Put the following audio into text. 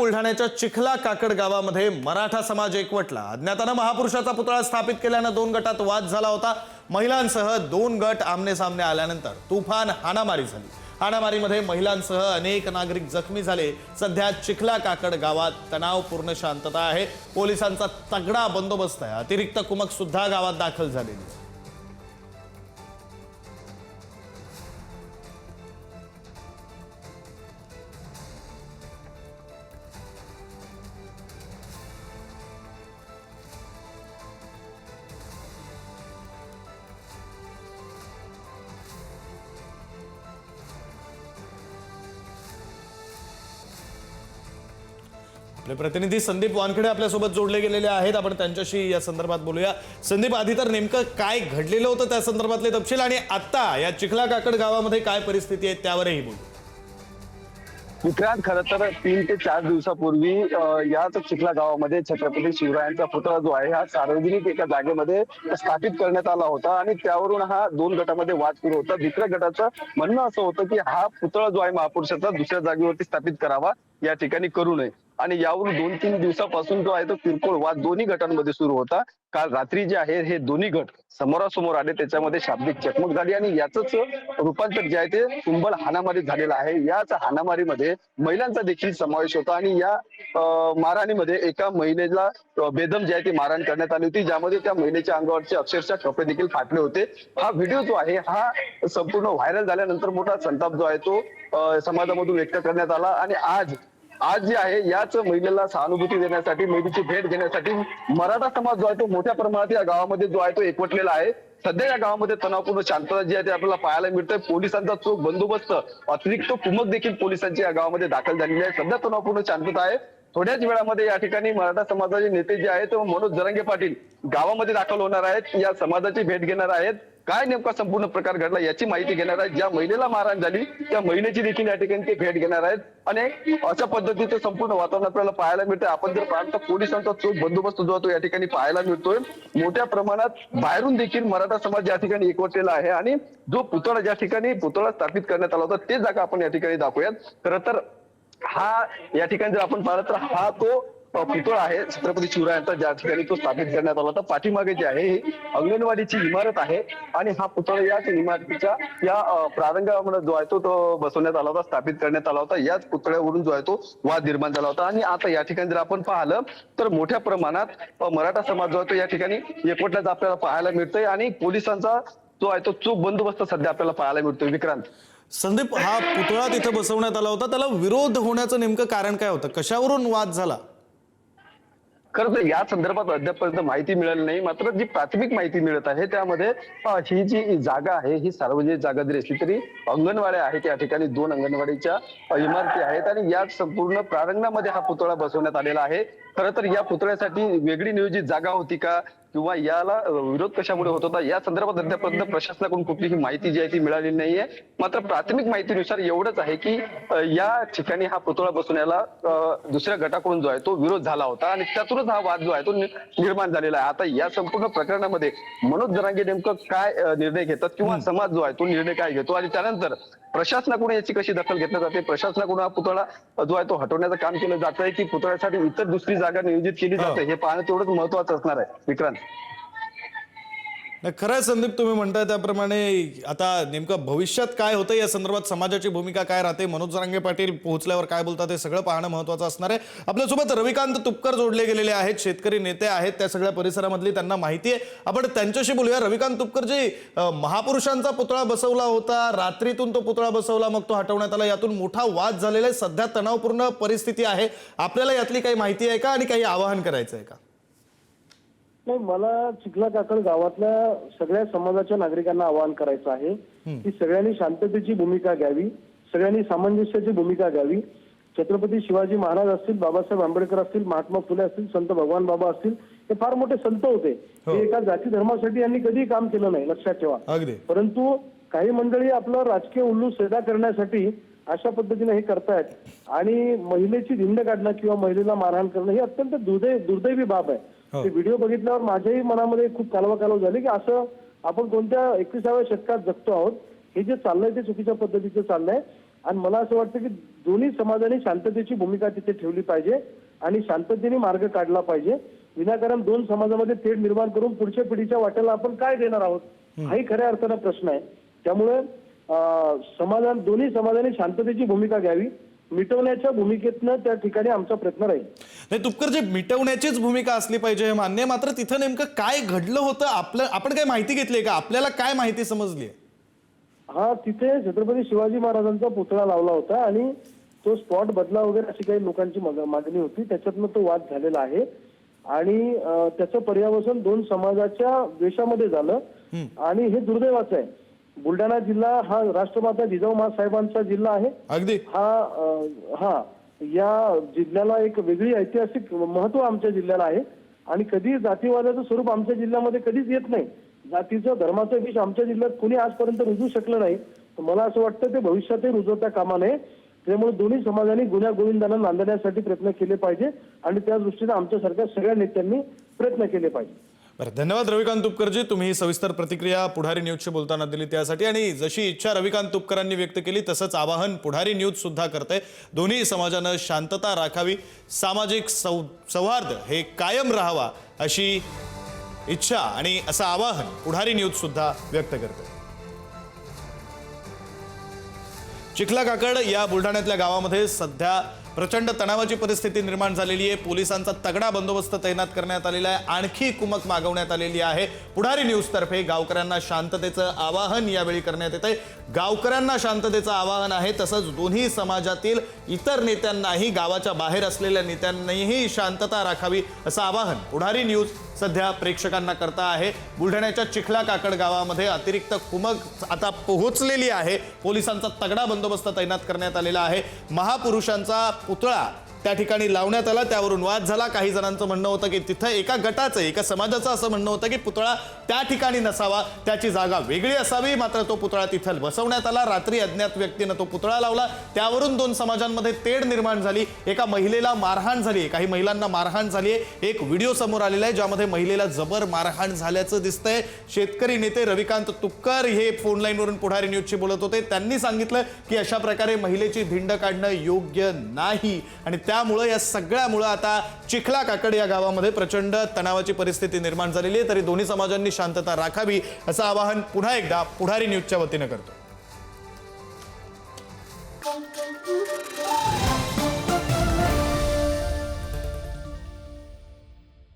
बुलढाण्याच्या चिखला काकड गावामध्ये मराठा समाज एकवटला। अज्ञाताने महापुरुषाचा पुतळा स्थापित केल्याने दोन गटात वाद झाला होता। महिलांसह दोन गट आमने सामने आल्यानंतर तुफान हाणामारी झाली। हाणामारीमध्ये महिलांसह अनेक नागरिक जखमी झाले। सध्या चिखला काकड गावात तणावपूर्ण शांतता आहे। पोलिसांचा तगडा बंदोबस्त आहे। अतिरिक्त कुमक सुद्धा गावात दाखल झालेली आहे। आपले प्रतिनिधी संदीप वानखेडे आपल्या सोबत जोडले गेलेले आहेत। आपण त्यांच्याशी या संदर्भात बोलूया। संदीप, आधी तर नेमकं काय घडलेलं होतं त्या संदर्भातले तपशील आणि आता या चिखला काकड गावामध्ये काय परिस्थिती आहे त्यावरही बोलू। विक्रांत, खरं तर 3 ते 4 दिवसापूर्वी याच चिखला गावामध्ये छत्रपती शिवरायांचा पुतळा जो आहे हा सार्वजनिक एका जागेमध्ये स्थापित करण्यात आला होता आणि त्यावरून हा दोन गटामध्ये वाद सुरू होता। दुसऱ्या गटाचं म्हणणं असं होतं की हा पुतळा जो आहे महापुरुषाचा दुसऱ्या जागेवरती स्थापित करावा, या ठिकाणी करू नये। आणि यावरून 2-3 दिवसापासून जो आहे तो किरकोळ वाद दोन्ही गटांमध्ये सुरू होता। काल रात्री जे आहे हे दोन्ही गट समोरासमोर आले, त्याच्यामध्ये शाब्दिक चकमक झाली आणि याचंच रूपांतर जे आहे ते तुंबळ हाणामारी झालेलं आहे। याच हाणामारीमध्ये महिलांचा देखील समावेश होता आणि या मारहाणीमध्ये एका महिलेला बेदम जे आहे ते मारहाण करण्यात आली होती, ज्यामध्ये त्या महिलेच्या अंगावरचे अक्षरशः कपडे देखील फाटले होते। हा व्हिडिओ जो आहे हा संपूर्ण व्हायरल झाल्यानंतर मोठा संताप जो आहे तो समाजामधून व्यक्त करण्यात आला आणि आज जे आहे याच महिलेला सहानुभूती देण्यासाठी, महिलेची भेट घेण्यासाठी मराठा समाज जो आहे तो मोठ्या प्रमाणात या गावामध्ये जो आहे तो एकवटलेला आहे। सध्या या गावामध्ये तणावपूर्ण शांतता जी आहे ते आपल्याला पाहायला मिळते। पोलिसांचा चोख बंदोबस्त, अतिरिक्त कुमक देखील पोलिसांची या गावामध्ये दाखल झालेली आहे। सध्या तणावपूर्ण शांतता आहे। थोड्याच वेळामध्ये या ठिकाणी मराठा समाजाचे नेते जे आहेत मनोज जरांगे पाटील गावामध्ये दाखल होणार आहेत, या समाजाची भेट घेणार आहेत। काय नेमका संपूर्ण प्रकार घडला याची माहिती घेणार आहेत। ज्या महिलेला मारहाण झाली त्या महिलेची देखील या ठिकाणी ते भेट घेणार आहेत आणि अशा पद्धतीचं संपूर्ण वातावरण आपल्याला पाहायला मिळतं। आपण जर पाहतो पोलिसांचा चोख बंदोबस्त जो तो या ठिकाणी पाहायला मिळतोय। मोठ्या प्रमाणात बाहेरून देखील मराठा समाज या ठिकाणी एकवटलेला आहे आणि जो पुतळा ज्या ठिकाणी पुतळा स्थापित करण्यात आला होता ते जागा आपण या ठिकाणी दाखवूयात। खरं तर हा या ठिकाणी जर आपण पाहिलं तर हा तो पुतळा आहे छत्रपती शिवरायांचा, ज्या ठिकाणी तो स्थापित करण्यात आला होता। पाठीमागे जे आहे ही अंगणवाडीची इमारत आहे आणि हा पुतळा याच इमारतीच्या या प्रारंगामध्ये जो आहे तो बसवण्यात आला होता, स्थापित करण्यात आला होता। याच पुतळ्यावरून जो आहे तो वाद निर्माण झाला होता आणि आता या ठिकाणी जर आपण पाहिलं तर मोठ्या प्रमाणात मराठा समाज जो आहे तो या ठिकाणी एकवटल्याचं आपल्याला पाहायला मिळतंय आणि पोलिसांचा जो आहे तो चोख बंदोबस्त सध्या आपल्याला पाहायला मिळतोय। विक्रांत, संदीप, हा पुतळा तिथे बसवण्यात आला होता, त्याला विरोध होण्याचं नेमकं कारण काय होतं? कशावरून वाद झाला? खरं तर या संदर्भात अद्यापर्यंत माहिती मिळाली नाही। मात्र जी प्राथमिक माहिती मिळत आहे त्यामध्ये ही जी जागा आहे ही सार्वजनिक जागा जरी असली तरी अंगणवाड्या आहेत, या ठिकाणी 2 अंगणवाडीच्या इमारती आहेत आणि या संपूर्ण प्रांगणामध्ये हा पुतळा बसवण्यात आलेला आहे। खरं तर या पुतळ्यासाठी वेगळी नियोजित जागा होती का किंवा याला विरोध कशामुळे होत होता या संदर्भात अद्यापर्यंत प्रशासनाकडून कुठलीही माहिती जी आहे ती मिळालेली नाहीये। मात्र प्राथमिक माहितीनुसार एवढंच आहे की या ठिकाणी हा पुतळा बसवण्याला दुसऱ्या गटाकडून जो आहे तो विरोध झाला होता आणि त्यातूनच हा वाद जो आहे तो निर्माण झालेला आहे। आता या संपूर्ण प्रकरणामध्ये मनोज जरांगे नेमकं काय निर्णय घेतात किंवा समाज जो आहे तो निर्णय काय घेतो आणि त्यानंतर प्रशासनाकडून याची कशी दखल घेतली जाते, प्रशासनाकडून हा पुतळा जो आहे तो हटवण्याचं काम केलं जात आहे की पुतळ्यासाठी इतर दुसरी जागा नियोजित केली जाते, हे पाहणं तेवढंच महत्वाचं असणार आहे। विक्रांत, खरंय संदीप, तुम्ही म्हणताय त्याप्रमाणे आता नेमकं भविष्यात काय होतं या संदर्भात समाजाची भूमिका काय राहते, मनोज जरांगे पाटील पोहोचल्यावर काय बोलतात हे सगळं पाहणं महत्त्वाचं असणार आहे। आपल्यासोबत रविकांत तुपकर जोडले गेलेले आहेत, शेतकरी नेते आहेत, त्या सगळ्या परिसरामधली त्यांना माहिती आहे। आपण त्यांच्याशी बोलूया। रविकांत तुपकर जी, महापुरुषांचा पुतळा बसवला होता, रात्रीतून तो पुतळा बसवला, मग तो हटवण्यात आला, यातून मोठा वाद झालेला आहे, सध्या तणावपूर्ण परिस्थिती आहे। आपल्याला यातली काही माहिती आहे का आणि काही आवाहन करायचं आहे का? नाही, मला चिखला काकड गावातल्या सगळ्या समाजाच्या नागरिकांना आवाहन करायचं आहे की सगळ्यांनी शांततेची भूमिका घ्यावी, सगळ्यांनी सामंजस्याची भूमिका घ्यावी। छत्रपती शिवाजी महाराज असतील, बाबासाहेब आंबेडकर असतील, महात्मा फुले असतील, संत भगवान बाबा असतील, हे फार मोठे संत होते। हे एका जाती धर्मासाठी यांनी कधीही काम केलं नाही, लक्षात ठेवा। परंतु काही मंडळी आपलं राजकीय उल्लू सेदा करण्यासाठी अशा पद्धतीने हे करतायत आणि महिलेची धिंड काढणं किंवा महिलेला मारहाण करणं ही अत्यंत दुर्दैवी बाब आहे। ते व्हिडिओ बघितल्यावर माझ्याही मनामध्ये खूप कालवाकालव झाली की असं आपण कोणत्या 21व्या शतकात जगतो आहोत। हे जे चाललंय ते चुकीच्या पद्धतीचं चाललंय आणि मला असं वाटतं की दोन्ही समाजाने शांततेची भूमिका तिथे ठेवली पाहिजे आणि शांततेने मार्ग काढला पाहिजे. विनाकारण दोन समाजामध्ये तेढ निर्माण करून पुढच्या पिढीच्या वाट्याला आपण काय देणार आहोत हाही खऱ्या अर्थानं प्रश्न आहे. त्यामुळे दोन्ही समाजाने शांततेची भूमिका घ्यावी. मिटवण्याच्या भूमिकेतनं त्या ठिकाणी आमचा प्रयत्न राहील. नाही तुपकर, जे मिटवण्याचीच भूमिका असली पाहिजे हे मान्य आहे, मात्र तिथं नेमकं काय घडलं होतं आपण काय माहिती घेतली का? आपल्याला काय माहिती समजली? हा, तिथे छत्रपती शिवाजी महाराजांचा पुतळा लावला होता आणि तो स्पॉट बदला वगैरे अशी काही लोकांची मागणी होती. त्याच्यातनं तो वाद झालेला आहे आणि त्याचं पर्यावसन दोन समाजाच्या द्वेषामध्ये झालं आणि हे दुर्दैवाचं आहे. बुलढाणा जिल्हा हा राष्ट्रमाता जिजाऊ साहेबांचा जिल्हा आहे. अगदी हा या जिल्ह्याला एक वेगळी ऐतिहासिक महत्व आमच्या जिल्ह्याला आहे आणि कधी जातीवादाचं स्वरूप आमच्या जिल्ह्यामध्ये कधीच येत नाही. जातीचं धर्माचं विष आमच्या जिल्ह्यात कोणी आजपर्यंत रुजू शकलं नाही. मला असं वाटतं ते भविष्यातही रुजवता कामा नये. त्यामुळे दोन्ही समाजांनी गुन्ह्या गोविंदांना नांदण्यासाठी प्रयत्न केले पाहिजे आणि त्या दृष्टीने आमच्यासारख्या सगळ्या नेत्यांनी प्रयत्न केले पाहिजे. बरं, धन्यवाद रविकांत तुपकरजी, तुम्ही ही सविस्तर प्रतिक्रिया पुढारी न्यूजशी बोलताना दिली त्यासाठी. आणि जशी इच्छा रविकांत तुपकरांनी व्यक्त केली तसंच आवाहन पुढारी न्यूज सुद्धा करते. दोन्ही समाजानं शांतता राखावी, सामाजिक सौहार्द हे कायम राहावा अशी इच्छा आणि असं आवाहन पुढारी न्यूज सुद्धा व्यक्त करते. चिखला काकड या बुलढाण्यातल्या गावामध्ये सध्या प्रचंड तणावाची परिस्थिती निर्माण झालेली आहे. पोलिसांचा तगडा बंदोबस्त तैनात करण्यात आलेला आहे. आणखी कुमक मागवण्यात आलेली आहे. पुढारी न्यूज तर्फे गावकऱ्यांना शांततेचं आवाहन यावेळी करण्यात येतंय. गावकऱ्यांना शांततेचं आवाहन आहे, तसंच दोन्ही समाजातील इतर नेत्यांनाही, गावाच्या बाहेर असलेल्या नेत्यांनीही शांतता राखावी असं आवाहन पुढारी न्यूज सध्या प्रेक्षकांना करता आहे. बुलढाण्याच्या चिखला काकड गावामध्ये अतिरिक्त कुमक आता पोहोचलेली आहे. पोलिसांचा तगडा बंदोबस्त तैनात करण्यात आलेला आहे. महापुरुषांचा पुतळा त्या ठिकाणी लावण्यात आला, त्यावरून वाद झाला. काही जणांचं म्हणणं होतं की तिथं एका समाजाचं असं म्हणणं होतं की पुतळा त्या ठिकाणी नसावा, त्याची जागा वेगळी असावी. मात्र तो पुतळा तिथं बसवण्यात आला. रात्री अज्ञात व्यक्तीनं तो पुतळा लावला, त्यावरून दोन समाजांमध्ये तेढ निर्माण झाली. एका महिलेला मारहाण झाली, काही महिलांना मारहाण झाली. एक व्हिडिओ समोर आलेला आहे ज्यामध्ये महिलेला जबर मारहाण झाल्याचं दिसतंय. शेतकरी नेते रविकांत तुपकर हे फोन लाईनवरून पुढारी न्यूजशी बोलत होते. त्यांनी सांगितलं की अशा प्रकारे महिलेची धिंड काढणं योग्य नाही आणि त्यामुळे या सगळ्यामुळे आता चिखला काकड या गावामध्ये प्रचंड तणावाची परिस्थिती निर्माण झालेली आहे. तरी दोन्ही समाजांनी शांतता राखावी असं आवाहन पुन्हा एकदा पुढारी न्यूजच्या वतीनं करतो.